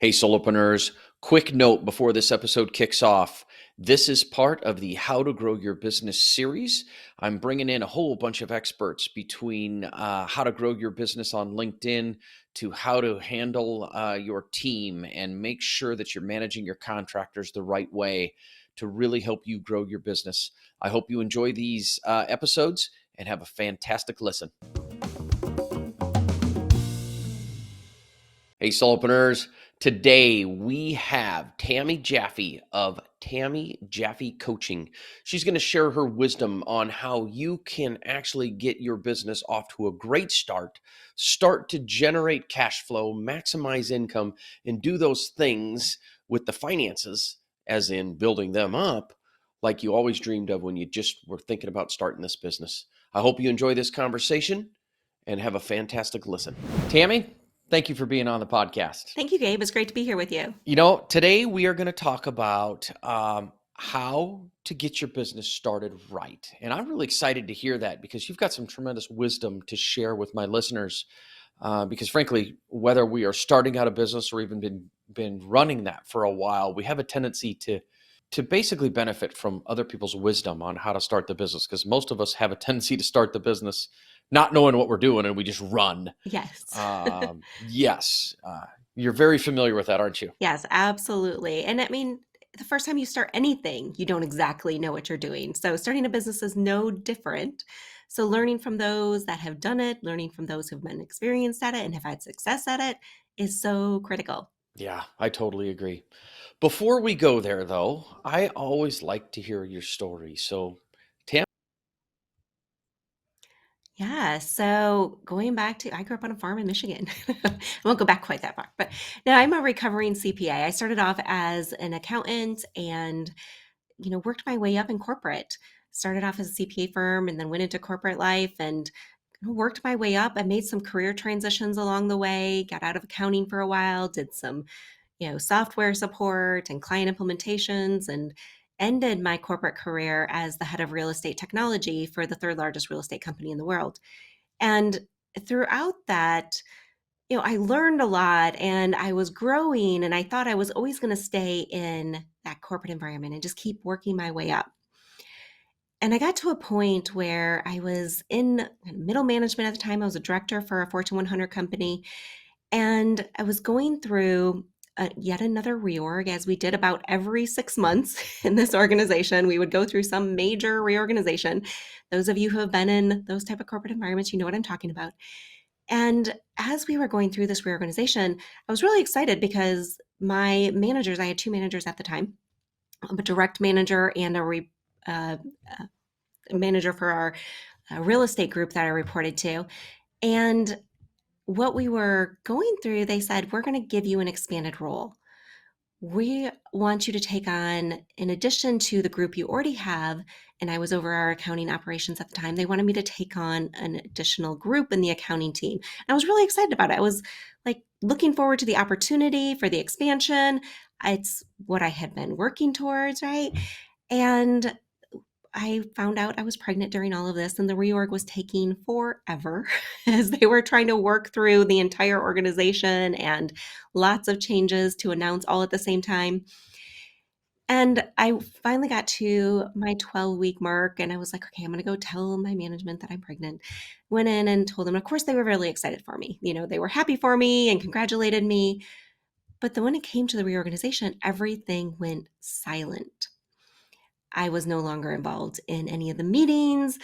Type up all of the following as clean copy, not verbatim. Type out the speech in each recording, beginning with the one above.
Hey, solopreneurs, quick note before this episode kicks off. This is part of the How to Grow Your Business series. I'm bringing in a whole bunch of experts between how to grow your business on LinkedIn to how to handle your team and make sure that you're managing your contractors the right way to really help you grow your business. I hope you enjoy these episodes and have a fantastic listen. Hey, solopreneurs. Today we have Tami Jaffe of Tami Jaffe Coaching. She's going to share her wisdom on how you can actually get your business off to a great start to generate cash flow, maximize income, and do those things with the finances, as in building them up, like you always dreamed of when you just were thinking about starting this business. I hope you enjoy this conversation and have a fantastic listen. Tami, thank you for being on the podcast. Thank you, Gabe. It's great to be here with you. Today we are going to talk about how to get your business started right. And I'm really excited to hear that because you've got some tremendous wisdom to share with my listeners. Because frankly, whether we are starting out a business or even been running that for a while, we have a tendency to basically benefit from other people's wisdom on how to start the business, because most of us have a tendency to start the business not knowing what we're doing and we just run. Yes. Yes. You're very familiar with that, aren't you? Yes, absolutely. And I mean, the first time you start anything, you don't exactly know what you're doing. So starting a business is no different. So learning from those that have done it, learning from those who've been experienced at it and have had success at it is so critical. Yeah, I totally agree. Before we go there, though, I always like to hear your story. So, Tam, Yeah. So going back to, I grew up on a farm in Michigan. I won't go back quite that far, but now I'm a recovering CPA. I started off as an accountant and worked my way up in corporate. Started off as a CPA firm and then went into corporate life and worked my way up. I made some career transitions along the way, got out of accounting for a while, did some, software support and client implementations, and ended my corporate career as the head of real estate technology for the third largest real estate company in the world. And throughout that, I learned a lot and I was growing, and I thought I was always going to stay in that corporate environment and just keep working my way up. And I got to a point where I was in middle management at the time. I was a director for a Fortune 100 company, and I was going through yet another reorg, as we did about every 6 months in this organization. We would go through some major reorganization. Those of you who have been in those type of corporate environments, you know what I'm talking about. And as we were going through this reorganization, I was really excited because my managers, I had two managers at the time, a direct manager and uh, a manager for our real estate group that I reported to. And what we were going through, they said, we're going to give you an expanded role. We want you to take on, in addition to the group you already have, and I was over our accounting operations at the time, they wanted me to take on an additional group in the accounting team. And I was really excited about it. I was like looking forward to the opportunity for the expansion. It's what I had been working towards, right? And I found out I was pregnant during all of this, and the reorg was taking forever as they were trying to work through the entire organization and lots of changes to announce all at the same time. And I finally got to my 12-week mark, and I was like, okay, I'm going to go tell my management that I'm pregnant. Went in and told them. Of course, they were really excited for me. They were happy for me and congratulated me. But then when it came to the reorganization, everything went silent. I was no longer involved in any of the meetings.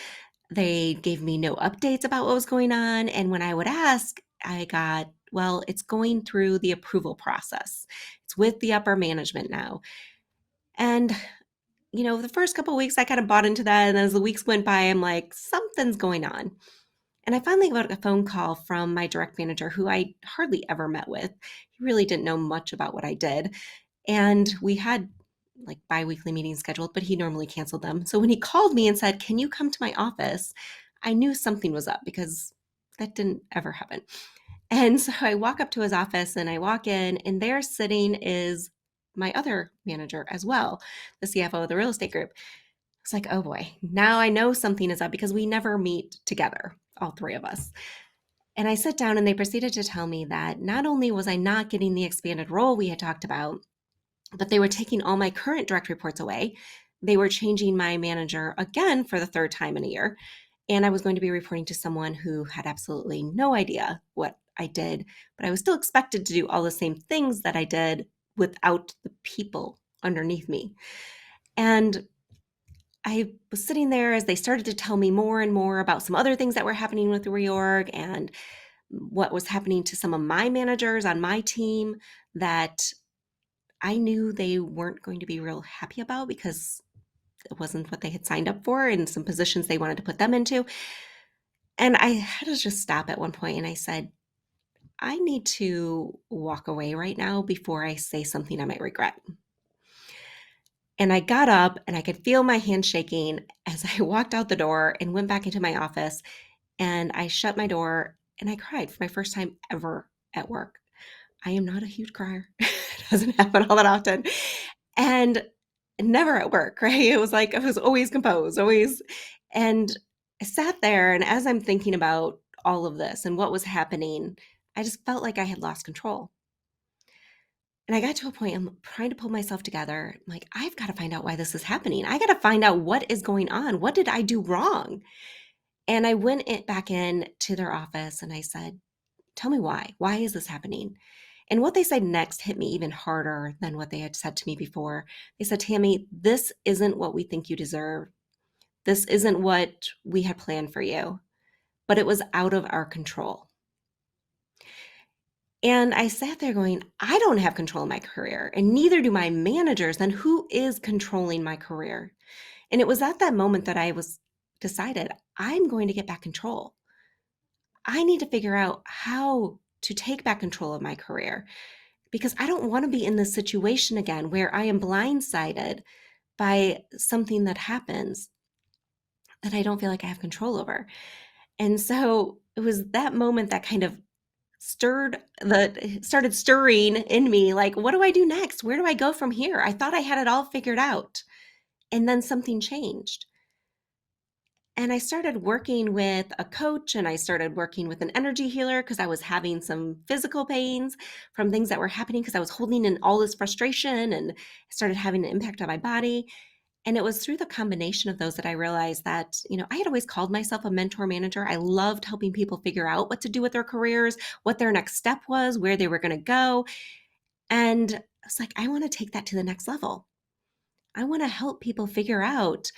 They gave me no updates about what was going on. And when I would ask, I got, well, it's going through the approval process. It's with the upper management now. And, the first couple of weeks, I kind of bought into that. And as the weeks went by, I'm like, something's going on. And I finally got a phone call from my direct manager, who I hardly ever met with. He really didn't know much about what I did. And we had like bi-weekly meetings scheduled, but he normally canceled them. So when he called me and said, can you come to my office? I knew something was up because that didn't ever happen. And so I walk up to his office and I walk in, and there sitting is my other manager as well, the CFO of the real estate group. It's like, oh boy, now I know something is up because we never meet together, all three of us. And I sat down and they proceeded to tell me that not only was I not getting the expanded role we had talked about, but they were taking all my current direct reports away. They were changing my manager again for the third time in a year. And I was going to be reporting to someone who had absolutely no idea what I did, but I was still expected to do all the same things that I did without the people underneath me. And I was sitting there as they started to tell me more and more about some other things that were happening with the reorg and what was happening to some of my managers on my team that I knew they weren't going to be real happy about because it wasn't what they had signed up for and some positions they wanted to put them into. And I had to just stop at one point and I said, I need to walk away right now before I say something I might regret. And I got up and I could feel my hand shaking as I walked out the door and went back into my office and I shut my door and I cried for my first time ever at work. I am not a huge crier. It doesn't happen all that often. And never at work, right? It was like I was always composed, always. And I sat there, and as I'm thinking about all of this and what was happening, I just felt like I had lost control. And I got to a point, I'm trying to pull myself together. I'm like, I've got to find out why this is happening. I got to find out what is going on. What did I do wrong? And I went back in to their office and I said, tell me why. Why is this happening? And what they said next hit me even harder than what they had said to me before. They said, Tami, this isn't what we think you deserve. This isn't what we had planned for you, but it was out of our control. And I sat there going, I don't have control of my career, and neither do my managers. Then who is controlling my career? And it was at that moment that I was decided I'm going to get back control. I need to figure out how to take back control of my career because I don't want to be in this situation again where I am blindsided by something that happens that I don't feel like I have control over. And so it was that moment that kind of started stirring in me like, what do I do next? Where do I go from here? I thought I had it all figured out. And then something changed. And I started working with a coach and I started working with an energy healer because I was having some physical pains from things that were happening because I was holding in all this frustration and started having an impact on my body. And it was through the combination of those that I realized that, I had always called myself a mentor manager. I loved helping people figure out what to do with their careers, what their next step was, where they were going to go. And I was like, I want to take that to the next level. I want to help people figure out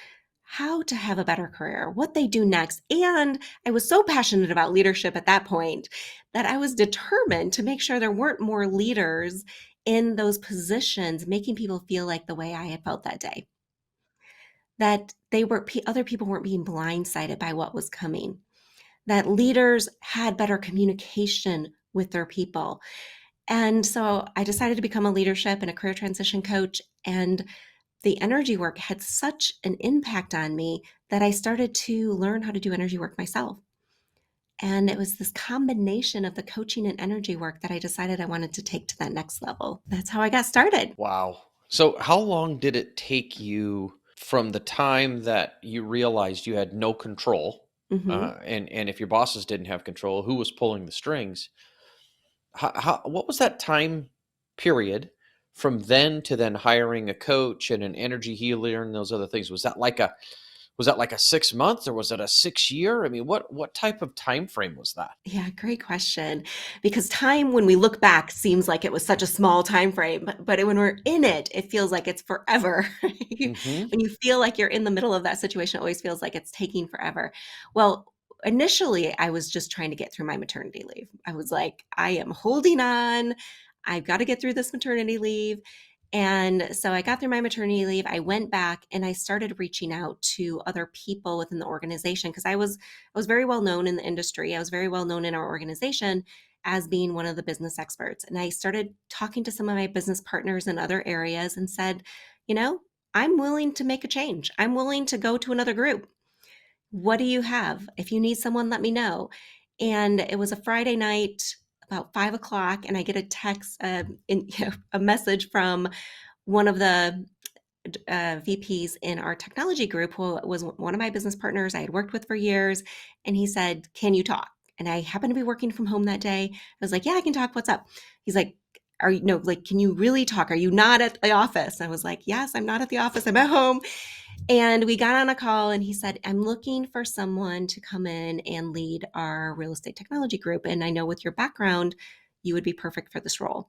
how to have a better career, what they do next. And I was so passionate about leadership at that point that I was determined to make sure there weren't more leaders in those positions making people feel like the way I had felt that day. That other people weren't being blindsided by what was coming. That leaders had better communication with their people. And so I decided to become a leadership and a career transition coach. And the energy work had such an impact on me that I started to learn how to do energy work myself. And it was this combination of the coaching and energy work that I decided I wanted to take to that next level. That's how I got started. Wow. So how long did it take you from the time that you realized you had no control, hmm and if your bosses didn't have control, who was pulling the strings? What was that time period from then to then hiring a coach and an energy healer and those other things? Was that like a 6 month or was it a 6 year? I mean, what type of time frame was that? Yeah, great question. Because time, when we look back, seems like it was such a small time frame, but when we're in it, it feels like it's forever. Hmm. When you feel like you're in the middle of that situation, it always feels like it's taking forever. Well, initially, I was just trying to get through my maternity leave. I was like, I am holding on. I've got to get through this maternity leave. And so I got through my maternity leave. I went back and I started reaching out to other people within the organization because I was very well known in the industry. I was very well known in our organization as being one of the business experts. And I started talking to some of my business partners in other areas and said, you know, I'm willing to make a change. I'm willing to go to another group. What do you have? If you need someone, let me know. And it was a Friday night about 5 o'clock, and I get a text, a message from one of the VPs in our technology group, who was one of my business partners I had worked with for years. And he said, can you talk? And I happened to be working from home that day. I was like, yeah, I can talk. What's up? He's like, are you, no, like, can you really talk? Are you not at the office? I was like, yes, I'm not at the office. I'm at home. And we got on a call and he said, I'm looking for someone to come in and lead our real estate technology group. And I know with your background, you would be perfect for this role.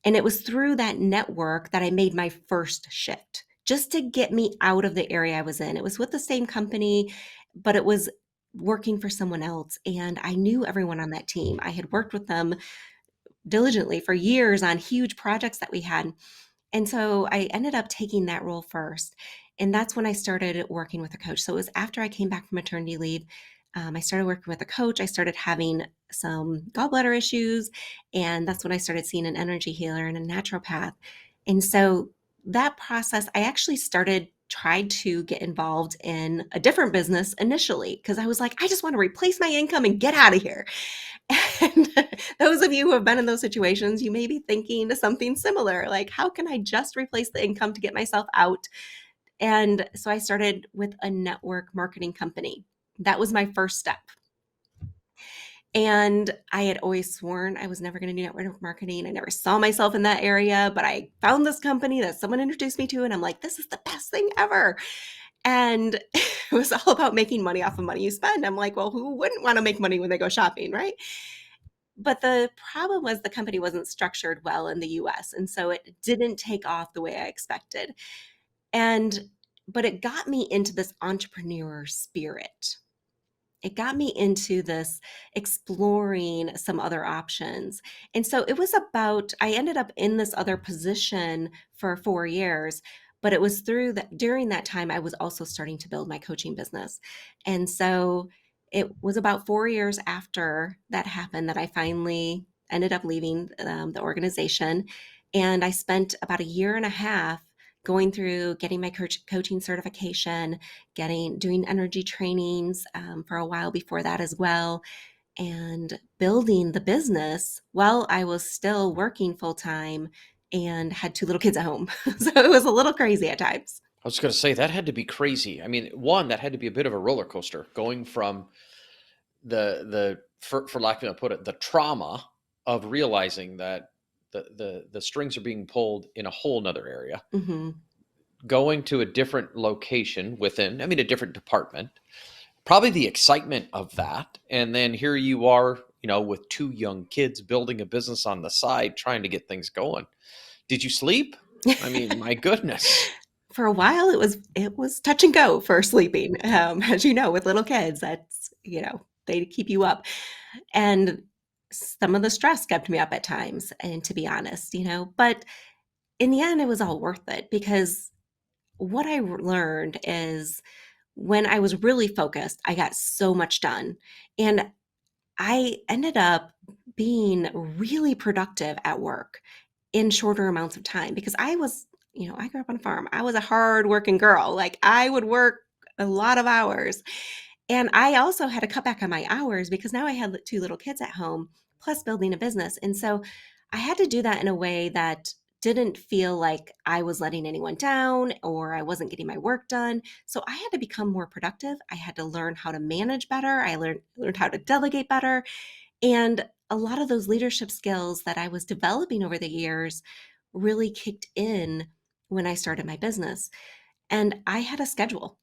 And it was through that network that I made my first shift just to get me out of the area I was in. It was with the same company, but it was working for someone else. And I knew everyone on that team. I had worked with them diligently for years on huge projects that we had. And so I ended up taking that role first. And that's when I started working with a coach. So it was after I came back from maternity leave. I started working with a coach. I started having some gallbladder issues. And that's when I started seeing an energy healer and a naturopath. And so that process, I actually tried to get involved in a different business initially because I was like, I just want to replace my income and get out of here. And those of you who have been in those situations, you may be thinking something similar, like, how can I just replace the income to get myself out? And so I started with a network marketing company. That was my first step. And I had always sworn I was never going to do network marketing. I never saw myself in that area, but I found this company that someone introduced me to, and I'm like, this is the best thing ever. And it was all about making money off of money you spend. I'm like, well, who wouldn't want to make money when they go shopping, right? But the problem was the company wasn't structured well in the US. And so it didn't take off the way I expected. And, but it got me into this entrepreneur spirit. It got me into this exploring some other options. And so it was about, I ended up in this other position for 4 years, but it was through that during that time, I was also starting to build my coaching business. And so it was about 4 years after that happened that I finally ended up leaving the organization. And I spent about a year and a half going through getting my coaching certification, doing energy trainings for a while before that as well, and building the business while I was still working full time and had two little kids at home. So it was a little crazy at times. I was going to say that had to be crazy. I mean, one, that had to be a bit of a roller coaster going from for lack of a put it, the trauma of realizing that the strings are being pulled in a whole nother area, Hmm. going to a different location within, I mean, a different department, probably the excitement of that. And then here you are, with two young kids building a business on the side, trying to get things going. Did you sleep? I mean, my goodness. For a while, it was touch and go for sleeping. As you know, with little kids, that's they keep you up, and some of the stress kept me up at times. And to be honest, but in the end, it was all worth it because what I learned is when I was really focused, I got so much done. And I ended up being really productive at work in shorter amounts of time because I grew up on a farm. I was a hard working girl. Like I would work a lot of hours. And I also had to cut back on my hours because now I had two little kids at home, plus building a business. And so I had to do that in a way that didn't feel like I was letting anyone down or I wasn't getting my work done. So I had to become more productive. I had to learn how to manage better. I learned how to delegate better. And a lot of those leadership skills that I was developing over the years really kicked in when I started my business. And I had a schedule.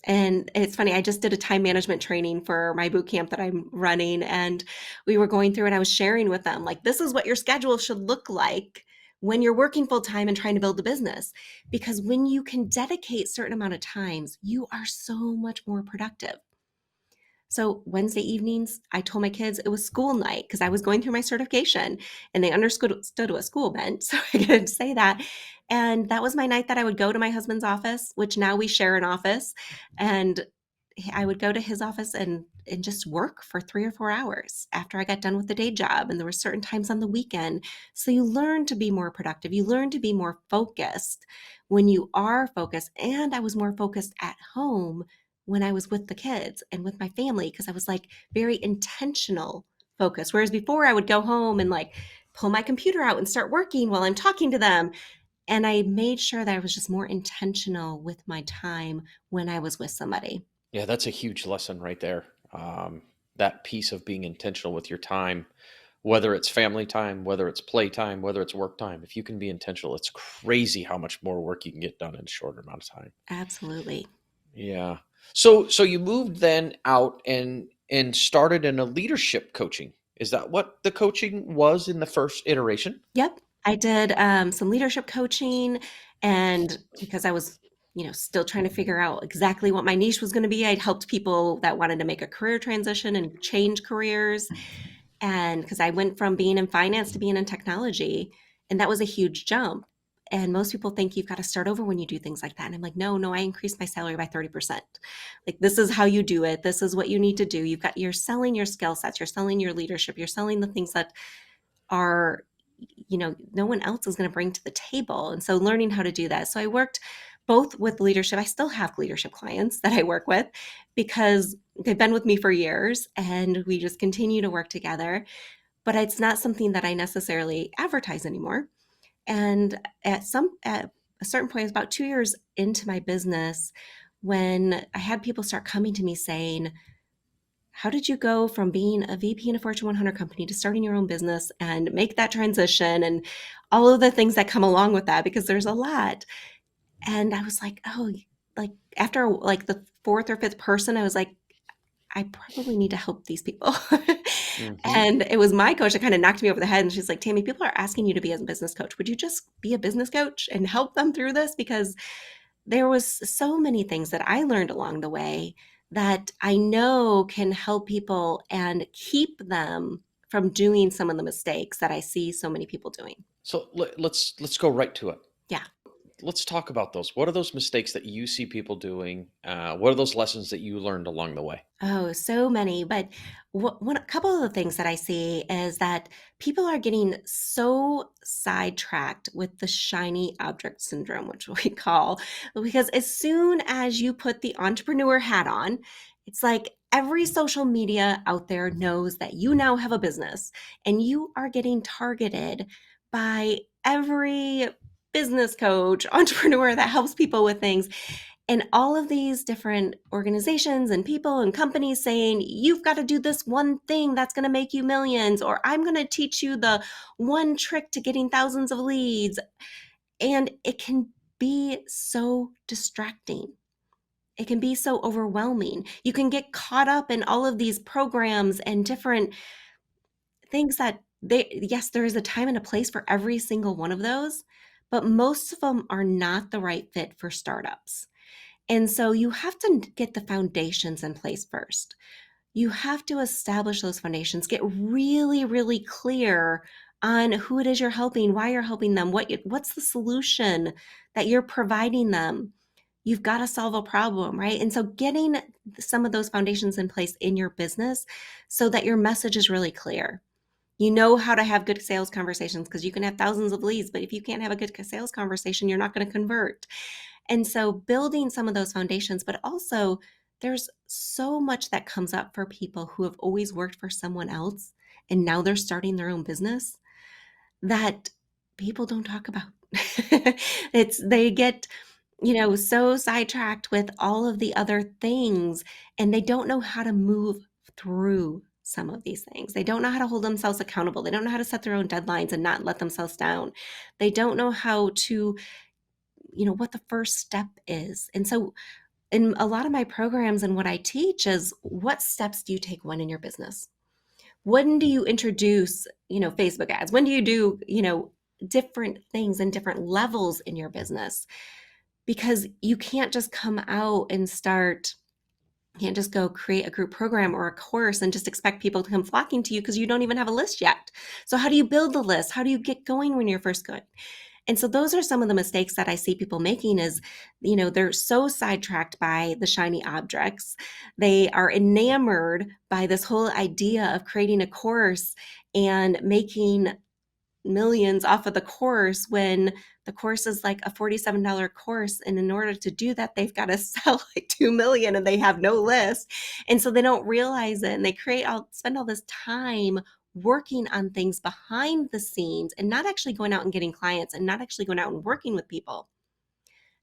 And it's funny, I just did a time management training for my boot camp that I'm running. And we were going through and I was sharing with them, like, this is what your schedule should look like when you're working full time and trying to build a business. Because when you can dedicate certain amount of times, you are so much more productive. So Wednesday evenings, I told my kids it was school night because I was going through my certification and they understood what school meant. So I could say that. And that was my night that I would go to my husband's office, which now we share an office. And I would go to his office and just work for 3 or 4 hours after I got done with the day job. And there were certain times on the weekend. So you learn to be more productive. You learn to be more focused when you are focused. And I was more focused at home when I was with the kids and with my family because I was like very intentional focus. Whereas before I would go home and like pull my computer out and start working while I'm talking to them. And I made sure that I was just more intentional with my time when I was with somebody. Yeah, that's a huge lesson right there. that piece of being intentional with your time, whether it's family time, whether it's play time, whether it's work time. If you can be intentional, it's crazy how much more work you can get done in a shorter amount of time. Absolutely. Yeah. So you moved then out and started in a leadership coaching. Is that what the coaching was in the first iteration? Yep. I did some leadership coaching, and because I was, still trying to figure out exactly what my niche was going to be, I'd helped people that wanted to make a career transition and change careers. And because I went from being in finance to being in technology, and that was a huge jump. And most people think you've got to start over when you do things like that. And I'm like, no, no, I increased my salary by 30%. Like, this is how you do it. This is what you need to do. You're selling your skill sets, you're selling your leadership, you're selling the things that are, no one else is going to bring to the table. And so learning how to do that. So I worked both with leadership. I still have leadership clients that I work with because they've been with me for years and we just continue to work together. But it's not something that I necessarily advertise anymore. And at a certain point, it was about 2 years into my business when I had people start coming to me saying, how did you go from being a VP in a Fortune 100 company to starting your own business and make that transition and all of the things that come along with that? Because there's a lot. And I was like, oh, like after like the fourth or fifth person, I was like, I probably need to help these people. Hmm. And it was my coach that kind of knocked me over the head. And she's like, Tammy, people are asking you to be a business coach. Would you just be a business coach and help them through this? Because there was so many things that I learned along the way that I know can help people and keep them from doing some of the mistakes that I see so many people doing. So let's go right to it. Yeah. Let's talk about those. What are those mistakes that you see people doing? What are those lessons that you learned along the way? Oh, so many. But a couple of the things that I see is that people are getting so sidetracked with the shiny object syndrome, which we call, because as soon as you put the entrepreneur hat on, it's like every social media out there knows that you now have a business and you are getting targeted by every business coach, entrepreneur that helps people with things, and all of these different organizations and people and companies saying, you've got to do this one thing that's going to make you millions, or I'm going to teach you the one trick to getting thousands of leads. And it can be so distracting. It can be so overwhelming. You can get caught up in all of these programs and different things yes, there is a time and a place for every single one of those, but most of them are not the right fit for startups. And so you have to get the foundations in place first. You have to establish those foundations, get really, really clear on who it is you're helping, why you're helping them, what's the solution that you're providing them. You've got to solve a problem, right? And so getting some of those foundations in place in your business so that your message is really clear. You know how to have good sales conversations because you can have thousands of leads, but if you can't have a good sales conversation, you're not going to convert. And so building some of those foundations, but also there's so much that comes up for people who have always worked for someone else and now they're starting their own business that people don't talk about. They get, so sidetracked with all of the other things and they don't know how to move through some of these things. They don't know how to hold themselves accountable. They don't know how to set their own deadlines and not let themselves down. They don't know how to, what the first step is. And so in a lot of my programs and what I teach is, what steps do you take when in your business? When do you introduce, Facebook ads? When do you do, different things and different levels in your business? Because you can't just come out and you can't just go create a group program or a course and just expect people to come flocking to you because you don't even have a list yet. So how do you build the list? How do you get going when you're first going? And so those are some of the mistakes that I see people making is, they're so sidetracked by the shiny objects. They are enamored by this whole idea of creating a course and making millions off of the course when the course is like a $47 course. And in order to do that, they've got to sell like 2 million and they have no list. And so they don't realize it and they spend all this time working on things behind the scenes and not actually going out and getting clients and not actually going out and working with people.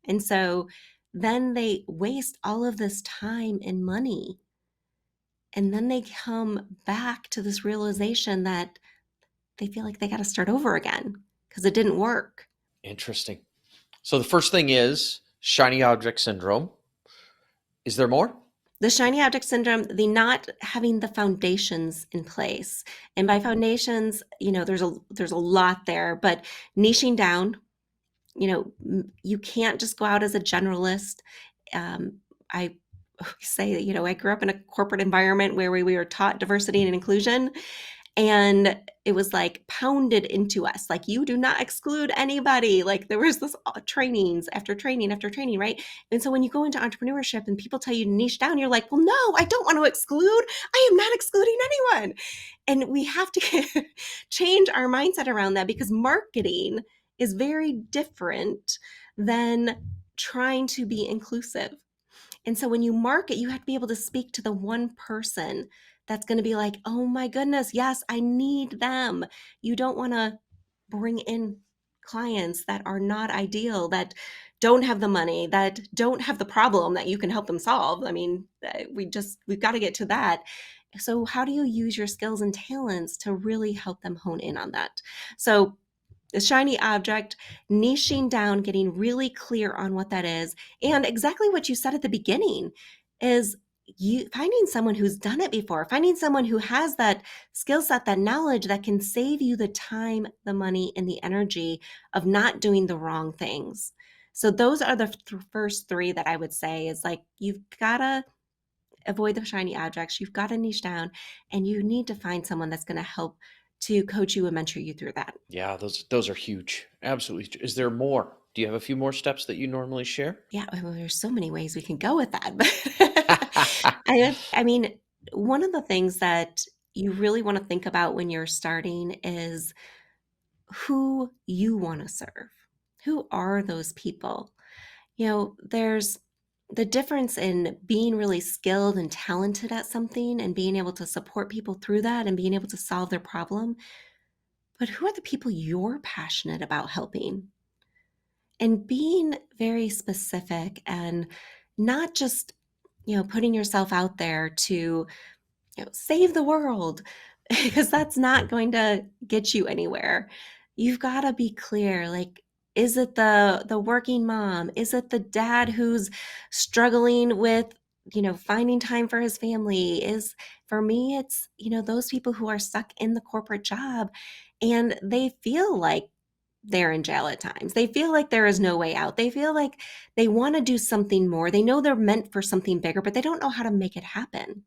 And so then they waste all of this time and money And then they come back to this realization that they feel like they got to start over again because it didn't work. Interesting. So the first thing is shiny object syndrome. Is there more? The shiny object syndrome, the not having the foundations in place. And by foundations, there's a lot there, but niching down, you can't just go out as a generalist. I say that, I grew up in a corporate environment where we were taught diversity and inclusion. And it was like pounded into us, like, you do not exclude anybody. Like, there was this trainings after training after training, right? And so when you go into entrepreneurship and people tell you to niche down, you're like, well, no, I don't want to exclude. I am not excluding anyone. And we have to change our mindset around that, because marketing is very different than trying to be inclusive. And so when you market, you have to be able to speak to the one person that's going to be like, oh my goodness, yes, I need them. You don't want to bring in clients that are not ideal, that don't have the money, that don't have the problem that you can help them solve. I mean, we've got to get to that. So how do you use your skills and talents to really help them hone in on that? So the shiny object, niching down, getting really clear on what that is. And exactly what you said at the beginning is you finding someone who's done it before, finding someone who has that skill set, that knowledge that can save you the time, the money, and the energy of not doing the wrong things. So those are the first three that I would say is like, you've got to avoid the shiny objects. You've got to niche down, and you need to find someone that's going to help to coach you and mentor you through that. Yeah, those are huge. Absolutely. Is there more? Do you have a few more steps that you normally share? Yeah, well, there's so many ways we can go with that. But I mean, one of the things that you really want to think about when you're starting is who you want to serve. Who are those people? There's the difference in being really skilled and talented at something and being able to support people through that and being able to solve their problem. But who are the people you're passionate about helping? And being very specific and not just, putting yourself out there to, save the world, because that's not going to get you anywhere. You've got to be clear, like, is it the working mom? Is it the dad who's struggling with, finding time for his family? Is For me, it's, those people who are stuck in the corporate job and they feel like they're in jail at times. They feel like there is no way out. They feel like they want to do something more. They know they're meant for something bigger, but they don't know how to make it happen.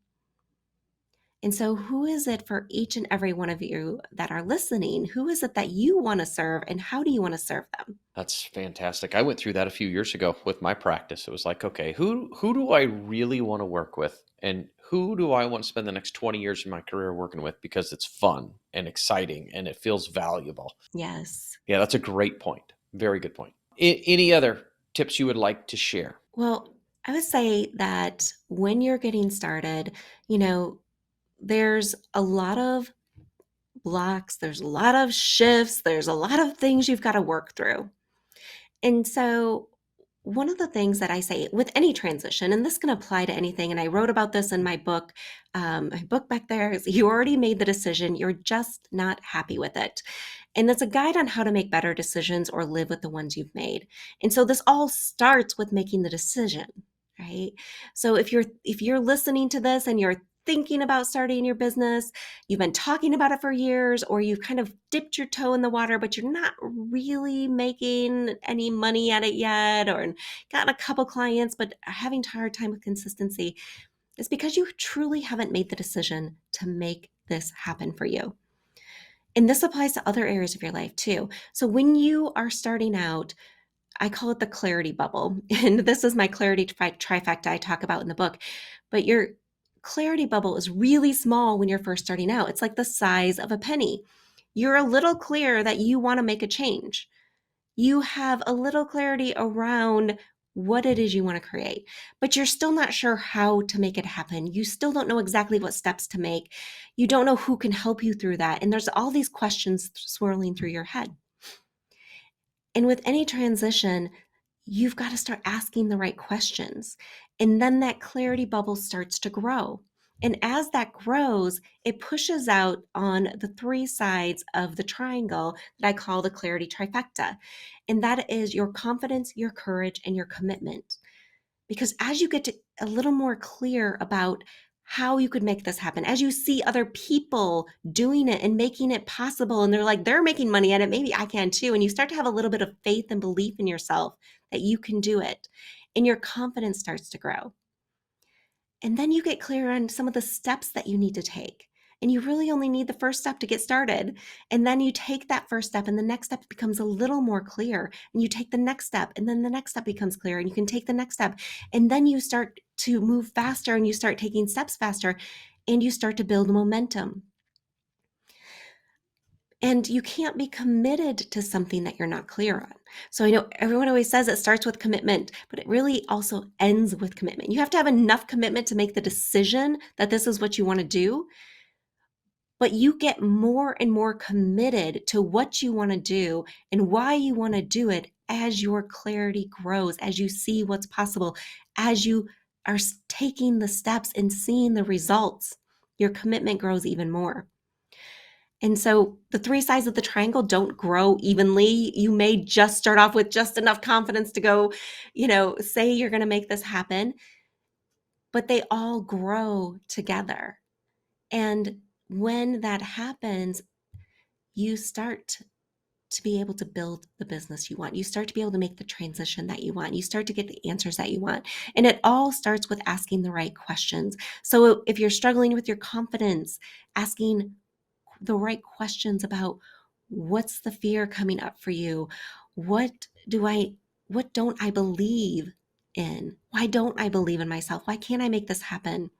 And so, who is it for each and every one of you that are listening? Who is it that you want to serve, and how do you want to serve them? That's fantastic. I went through that a few years ago with my practice. It was like, okay, who do I really want to work with, and who do I want to spend the next 20 years of my career working with because it's fun and exciting and it feels valuable. Yes. Yeah, that's a great point. Very good point. Any other tips you would like to share? Well, I would say that when you're getting started, there's a lot of blocks, there's a lot of shifts, there's a lot of things you've got to work through. And so, one of the things that I say with any transition, and this can apply to anything, and I wrote about this in my book back there, is you already made the decision, you're just not happy with it. And that's a guide on how to make better decisions or live with the ones you've made. And so this all starts with making the decision, right? So if you're listening to this and you're thinking about starting your business, you've been talking about it for years, or you've kind of dipped your toe in the water, but you're not really making any money at it yet, or gotten a couple clients, but are having a hard time with consistency, it's because you truly haven't made the decision to make this happen for you. And this applies to other areas of your life too. So when you are starting out, I call it the clarity bubble. And this is my clarity trifecta I talk about in the book. But your clarity bubble is really small when you're first starting out. It's like the size of a penny. You're a little clear that you want to make a change. You have a little clarity around what it is you want to create, but you're still not sure how to make it happen. You still don't know exactly what steps to make. You don't know who can help you through that. And there's all these questions swirling through your head. And with any transition, you've got to start asking the right questions. And then that clarity bubble starts to grow. And as that grows, it pushes out on the three sides of the triangle that I call the clarity trifecta. And that is your confidence, your courage, and your commitment. Because as you get to a little more clear about how you could make this happen, as you see other people doing it and making it possible, and they're like, they're making money at it, maybe I can too. And you start to have a little bit of faith and belief in yourself that you can do it. And your confidence starts to grow. And then you get clear on some of the steps that you need to take. And you really only need the first step to get started. And then you take that first step, and the next step becomes a little more clear. And you take the next step, and then the next step becomes clear. And you can take the next step. And then you start to move faster, and you start taking steps faster, and you start to build momentum. And you can't be committed to something that you're not clear on. So I know everyone always says it starts with commitment, but it really also ends with commitment. You have to have enough commitment to make the decision that this is what you want to do, but you get more and more committed to what you want to do and why you want to do it as your clarity grows, as you see what's possible, as you are taking the steps and seeing the results. Your commitment grows even more. And so the three sides of the triangle don't grow evenly. You may just start off with just enough confidence to go, say you're going to make this happen, but they all grow together. And when that happens, you start to be able to build the business you want. You start to be able to make the transition that you want. You start to get the answers that you want. And it all starts with asking the right questions. So if you're struggling with your confidence, asking the right questions about what's the fear coming up for you? What don't I believe in? Why don't I believe in myself? Why can't I make this happen?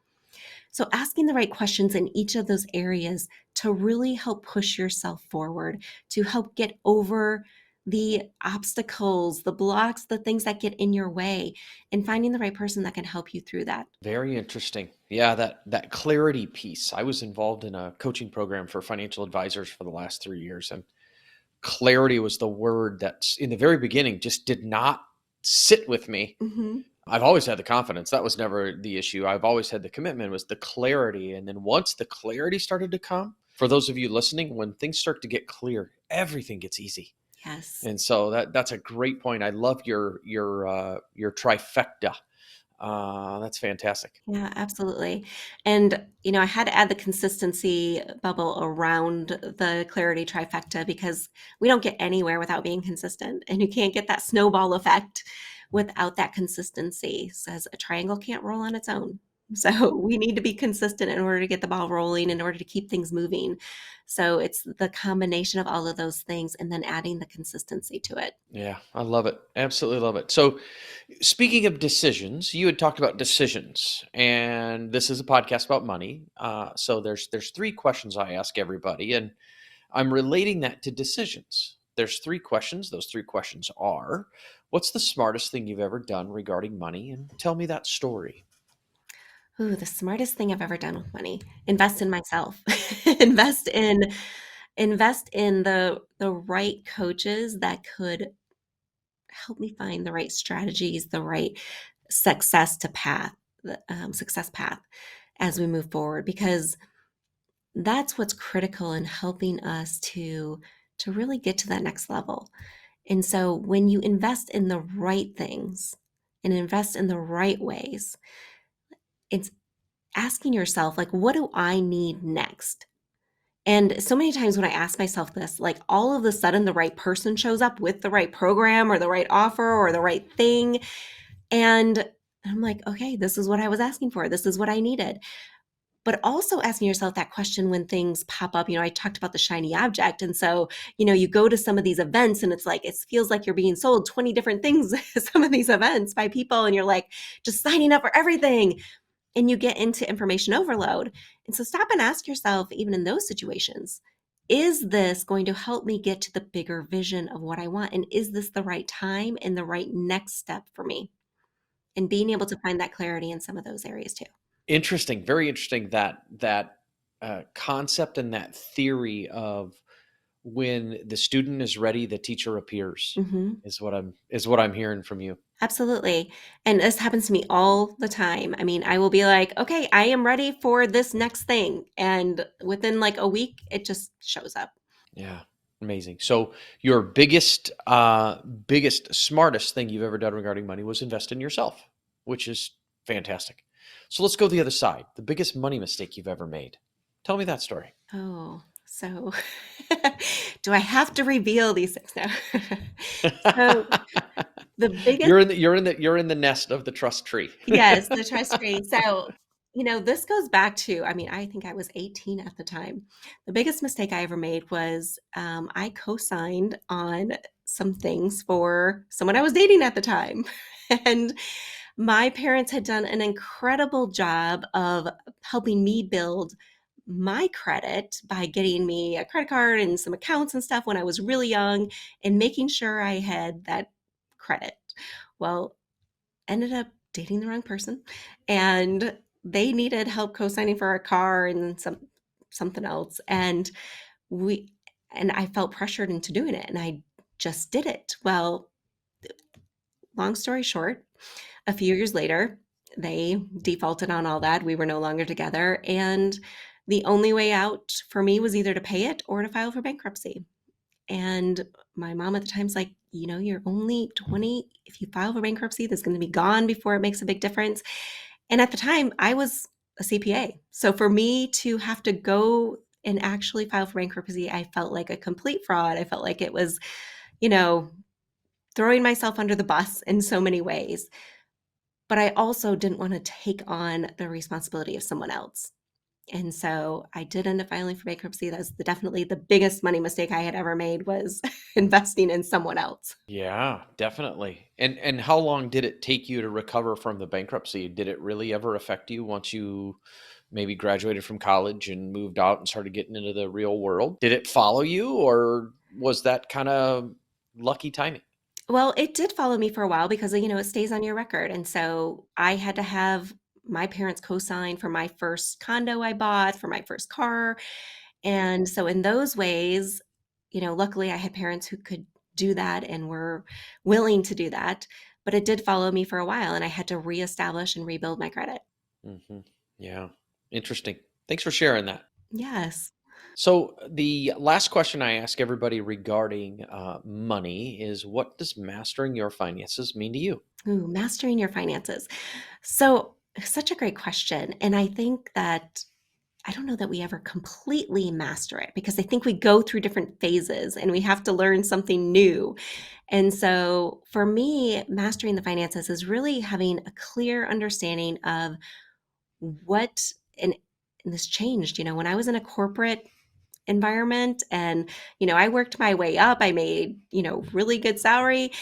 So asking the right questions in each of those areas to really help push yourself forward, to help get over the obstacles, the blocks, the things that get in your way, and finding the right person that can help you through that. Very interesting. Yeah, that clarity piece. I was involved in a coaching program for financial advisors for the last 3 years, and clarity was the word that in the very beginning just did not sit with me. Mhm. I've always had the confidence. That was never the issue. I've always had the commitment, was the clarity. And then once the clarity started to come, for those of you listening, when things start to get clear, everything gets easy. Yes. And so that's a great point. I love your trifecta. That's fantastic. Yeah, absolutely. And, I had to add the consistency bubble around the clarity trifecta because we don't get anywhere without being consistent. And you can't get that snowball effect without that consistency. Says a triangle can't roll on its own. So we need to be consistent in order to get the ball rolling, in order to keep things moving. So it's the combination of all of those things and then adding the consistency to it. Yeah, I love it. Absolutely love it. So, speaking of decisions, you had talked about decisions, and this is a podcast about money. So there's three questions I ask everybody, and I'm relating that to decisions. There's three questions. Those three questions are: what's the smartest thing you've ever done regarding money, and tell me that story. Ooh, the smartest thing I've ever done with money. Invest in myself. invest in invest in the right coaches that could help me find the right strategies, the right success path as we move forward, because that's what's critical in helping us to really get to that next level. And so when you invest in the right things and invest in the right ways, it's asking yourself, like, what do I need next? And so many times when I ask myself this, like, all of a sudden the right person shows up with the right program or the right offer or the right thing. And I'm like, okay, this is what I was asking for. This is what I needed. But also asking yourself that question when things pop up. I talked about the shiny object. And so, you go to some of these events and it's like, it feels like you're being sold 20 different things at some of these events by people. And you're like, just signing up for everything, and you get into information overload. And so stop and ask yourself, even in those situations, is this going to help me get to the bigger vision of what I want? And is this the right time and the right next step for me? And being able to find that clarity in some of those areas too. Interesting, very interesting that concept and that theory of when the student is ready, the teacher appears, Hmm. is what I'm hearing from you. Absolutely. And this happens to me all the time. I mean, I will be like, okay, I am ready for this next thing. And within like a week, it just shows up. Yeah. Amazing. So your biggest, smartest thing you've ever done regarding money was invest in yourself, which is fantastic. So let's go the other side. The biggest money mistake you've ever made. Tell me that story. Oh, so do I have to reveal these things now? So the biggest, You're in the nest of the trust tree. yes, the trust tree. So, this goes back to, I mean, I think I was 18 at the time. The biggest mistake I ever made was I co-signed on some things for someone I was dating at the time. And my parents had done an incredible job of helping me build my credit by getting me a credit card and some accounts and stuff when I was really young and making sure I had that credit. Well, ended up dating the wrong person, and they needed help co-signing for a car and something else, we and I felt pressured into doing it, and I just did it. Well, long story short, a few years later, they defaulted on all that. We were no longer together, and the only way out for me was either to pay it or to file for bankruptcy. And my mom at the time's like, you're only 20. If you file for bankruptcy, that's going to be gone before it makes a big difference. And at the time, I was a CPA. So for me to have to go and actually file for bankruptcy, I felt like a complete fraud. I felt like it was, you know, throwing myself under the bus in so many ways. But I also didn't want to take on the responsibility of someone else. And so I did end up filing for bankruptcy. That's definitely the biggest money mistake I had ever made was investing in someone else. Yeah, definitely. And how long did it take you to recover from the bankruptcy? Did it really ever affect you once you maybe graduated from college and moved out and started getting into the real world? Did it follow you, or was that kind of lucky timing? Well, it did follow me for a while because, it stays on your record. And so I had to have my parents co-sign for my first condo I bought, for my first car. And so in those ways, luckily I had parents who could do that and were willing to do that. But it did follow me for a while and I had to reestablish and rebuild my credit. Hmm. Yeah, interesting. Thanks for sharing that. Yes. So the last question I ask everybody regarding money is, what does mastering your finances mean to you? Ooh, mastering your finances. So, such a great question. And I think that I don't know that we ever completely master it because I think we go through different phases and we have to learn something new. And so for me, mastering the finances is really having a clear understanding of what and, and this changed, when I was in a corporate environment and, I worked my way up, I made, really good salary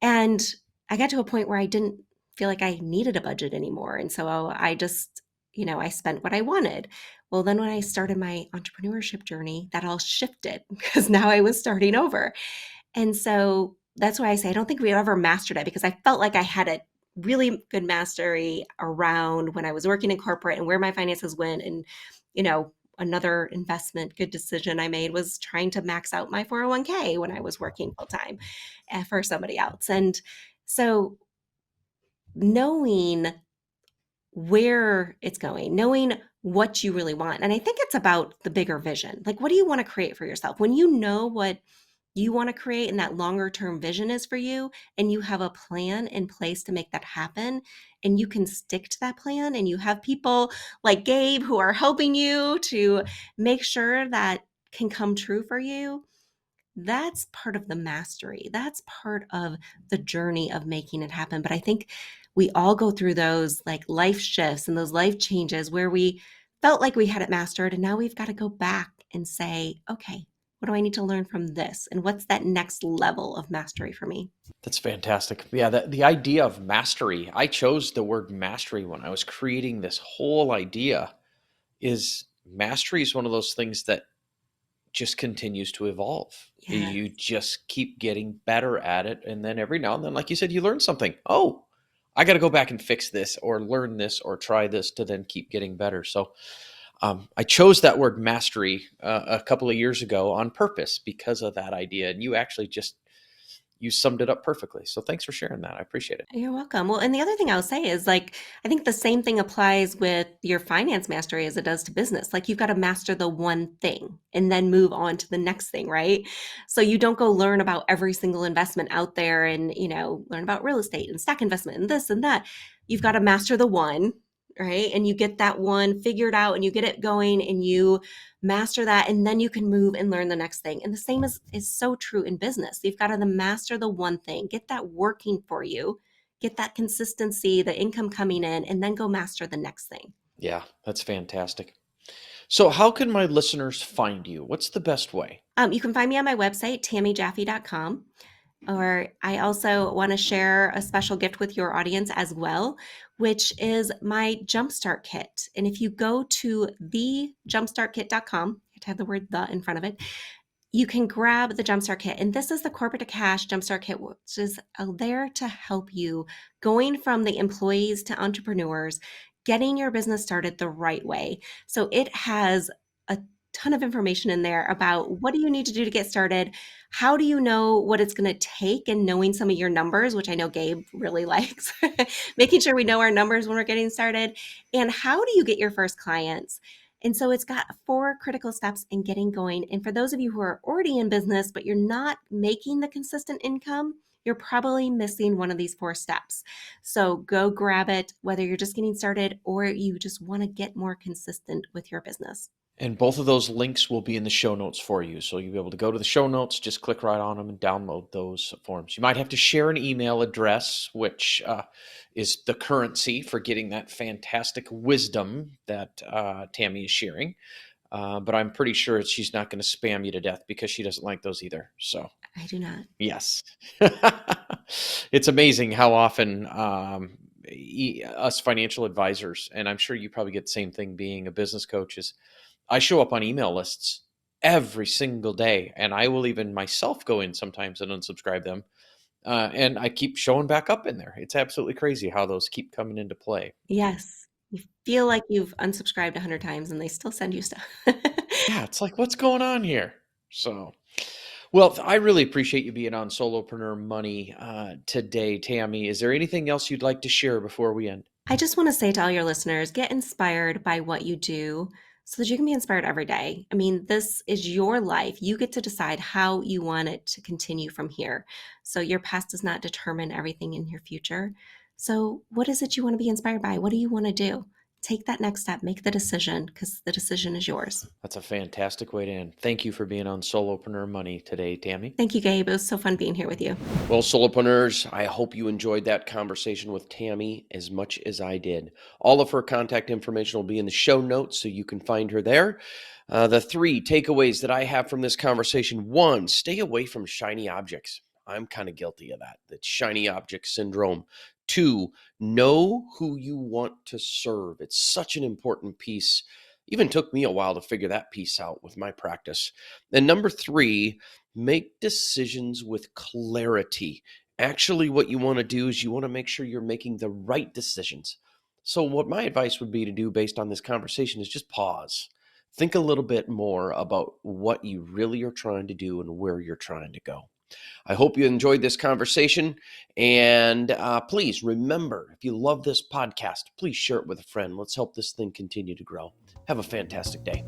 and I got to a point where I didn't feel like I needed a budget anymore. And so I just, I spent what I wanted. Well, then when I started my entrepreneurship journey, that all shifted because now I was starting over. And so that's why I say I don't think we ever mastered it because I felt like I had it really good mastery around when I was working in corporate and where my finances went. And, another investment good decision I made was trying to max out my 401k when I was working full time for somebody else. And so knowing where it's going, knowing what you really want. And I think it's about the bigger vision. Like, what do you want to create for yourself? When you know what you want to create and that longer term vision is for you, and you have a plan in place to make that happen, and you can stick to that plan, and you have people like Gabe who are helping you to make sure that can come true for you, that's part of the mastery. That's part of the journey of making it happen. But I think we all go through those like life shifts and those life changes where we felt like we had it mastered. And now we've got to go back and say, okay, what do I need to learn from this? And what's that next level of mastery for me? That's fantastic. Yeah, the idea of mastery, I chose the word mastery when I was creating this whole idea. Is mastery is one of those things that just continues to evolve. Yeah. You just keep getting better at it. And then every now and then, like you said, you learn something. Oh, I got to go back and fix this or learn this or try this to then keep getting better. So I chose that word mastery a couple of years ago on purpose because of that idea. And you summed it up perfectly. So thanks for sharing that. I appreciate it. You're welcome. Well, and the other thing I'll say is like, I think the same thing applies with your finance mastery as it does to business. Like, you've got to master the one thing and then move on to the next thing, right? So you don't go learn about every single investment out there and, learn about real estate and stock investment and this and that. You've got to master the one, right? And you get that one figured out and you get it going and you master that, and then you can move and learn the next thing. And the same is so true in business. You've got to master the one thing, get that working for you, get that consistency, the income coming in, and then go master the next thing. Yeah, that's fantastic. So how can my listeners find you? What's the best way? You can find me on my website, tamijaffe.com. Or I also want to share a special gift with your audience as well, which is my Jumpstart Kit. And if you go to thejumpstartkit.com, you have to have the word the in front of it, you can grab the Jumpstart Kit. And this is the Corporate to Cash Jumpstart Kit, which is there to help you going from the employees to entrepreneurs, getting your business started the right way. So it has a ton of information in there about what do you need to do to get started? How do you know what it's going to take, and knowing some of your numbers, which I know Gabe really likes, making sure we know our numbers when we're getting started, and how do you get your first clients? And so it's got 4 critical steps in getting going. And for those of you who are already in business, but you're not making the consistent income, you're probably missing one of these 4 steps. So go grab it, whether you're just getting started or you just want to get more consistent with your business. And both of those links will be in the show notes for you. So you'll be able to go to the show notes, just click right on them and download those forms. You might have to share an email address, which is the currency for getting that fantastic wisdom that Tami is sharing. But I'm pretty sure she's not going to spam you to death because she doesn't like those either. So I do not. yes. It's amazing how often us financial advisors, and I'm sure you probably get the same thing being a business coach, is I show up on email lists every single day, and I will even myself go in sometimes and unsubscribe them. And I keep showing back up in there. It's absolutely crazy how those keep coming into play. Yes. You feel like you've unsubscribed 100 times and they still send you stuff. Yeah, it's like, what's going on here? So, well, I really appreciate you being on Solopreneur Money today, Tami. Is there anything else you'd like to share before we end? I just want to say to all your listeners, get inspired by what you do so that you can be inspired every day. I mean, this is your life. You get to decide how you want it to continue from here. So your past does not determine everything in your future. So what is it you want to be inspired by? What do you want to do? Take that next step, make the decision, because the decision is yours. That's a fantastic way to end. Thank you for being on Solopreneur Money today, Tami. Thank you, Gabe. It was so fun being here with you. Well, Solopreneurs, I hope you enjoyed that conversation with Tami as much as I did. All of her contact information will be in the show notes, so you can find her there. The 3 takeaways that I have from this conversation: 1, stay away from shiny objects. I'm kind of guilty of that shiny object syndrome. 2, know who you want to serve. It's such an important piece. Even took me a while to figure that piece out with my practice. And number 3, make decisions with clarity. Actually, what you want to do is you want to make sure you're making the right decisions. So what my advice would be to do based on this conversation is just pause. Think a little bit more about what you really are trying to do and where you're trying to go. I hope you enjoyed this conversation. And please remember, if you love this podcast, please share it with a friend. Let's help this thing continue to grow. Have a fantastic day.